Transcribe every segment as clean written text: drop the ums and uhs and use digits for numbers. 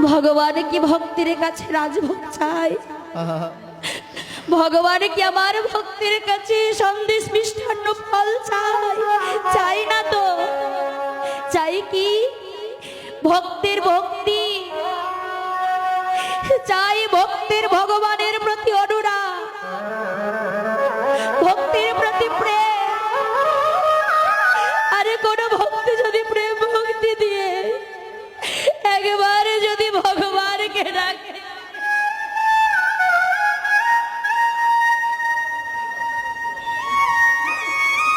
ভগবান কি ভক্তির কাছে রাজভোগ চাই? ভগবান কি আমার ভক্তির কাছে সন্দেশ মিষ্টান্ন ফল চাই? চাই না তো। চাই কি ভক্তির ভক্তি, চাই ভক্তির ভগবানের প্রতি অনুরাগ, ভক্তির প্রতি প্রেম। আরে কোন ভক্তি যদি প্রেম ভক্তি দিয়ে একবারে যদি ভগবানকে ডাকে,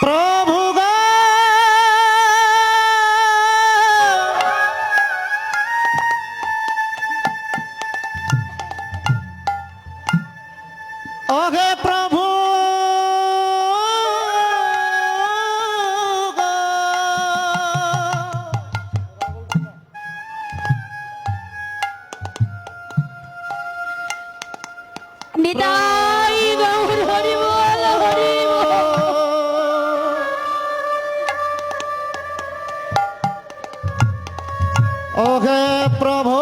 প্রভু গো ওহে প্রভু গো নিতাই গৌর হরি বল হরি বল। ওহে প্রভু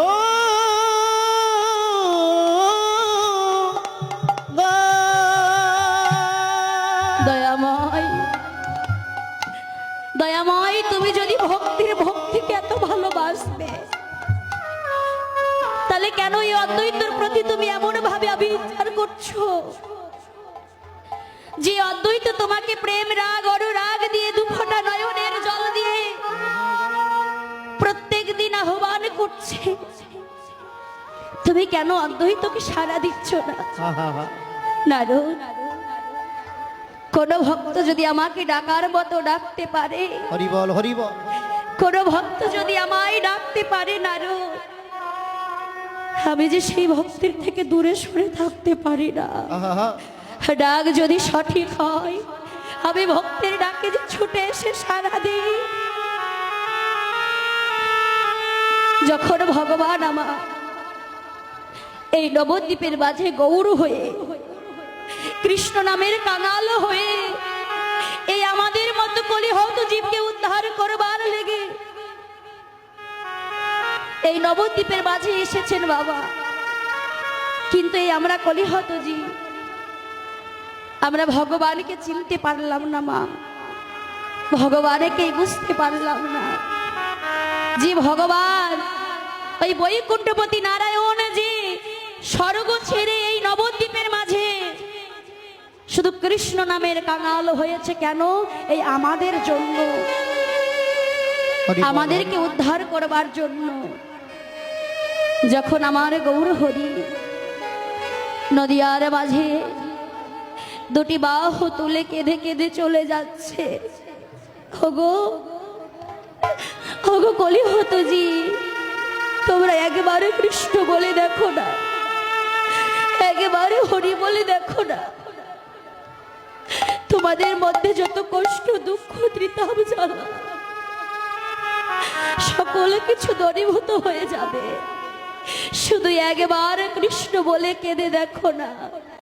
গো দয়াময়, দয়াময়, তুমি যদি ভক্তির ভক্তিকে এত ভালোবাসবে, তাহলে কেন এই অদ্বৈতের প্রতি তুমি এমন ভাবে অবিচার করছো? যে অদ্বৈত তোমাকে প্রেম রাগ অনুরাগ দিয়ে দুফোঁটা নয়নের জল দিয়ে প্রত্যেক দিন আহ্বান করছে, তুমি কেন অদ্বৈতকে সাড়া দিচ্ছ না? নারদ, কোন ভক্ত যদি আমাকে ডাকার মতো ডাকতে পারে, হরি বল হরি বল, কোন ভক্ত যদি আমায় ডাকতে পারে নারদ, আমি যে সেই ভক্তির থেকে দূরে সরে থাকতে পারি না। ডাক যদি সঠিক হয়, আমি ভক্তের ডাকে যে ছুটে এসে সাড়া দিই। যখন ভগবান আমার এই নবদ্বীপের মাঝে গৌর হয়ে, কৃষ্ণ নামের কাঙাল হয়ে, এই আমাদের মতো কলিহত জীবকে উদ্ধার করবার লেগে এই নবদ্বীপের মাঝে এসেছেন বাবা, কিন্তু এই আমরা কলিহত জীব, আমরা ভগবানকে চিনতে পারলাম না মা, ভগবানকে বুঝতে পারলাম না। যে ভগবান ওই বৈকুণ্ঠপতি নারায়ণ যে স্বর্গ ছেড়ে এই নবদ্বীপের মাঝে শুধু কৃষ্ণ নামের কাঙাল হয়েছে কেন? এই আমাদের জন্য, আমাদেরকে উদ্ধার করবার জন্য। যখন আমার গৌর হরি নদিয়ার মাঝে দুটি বাহু তুলে কেঁদে কেঁদে চলে যাচ্ছে, ওগো ওগো কলিহত জি, তোমরা একবারে কৃষ্ণ বলে দেখো না, একবারে হরি বলে দেখো না, তোমাদের মধ্যে যত কষ্ট দুঃখ ত্রিতাপ জ্বালা সকল কিছু দূরীভূত হয়ে যাবে। শুধু একবার কৃষ্ণ বলে কেঁদে দেখো না।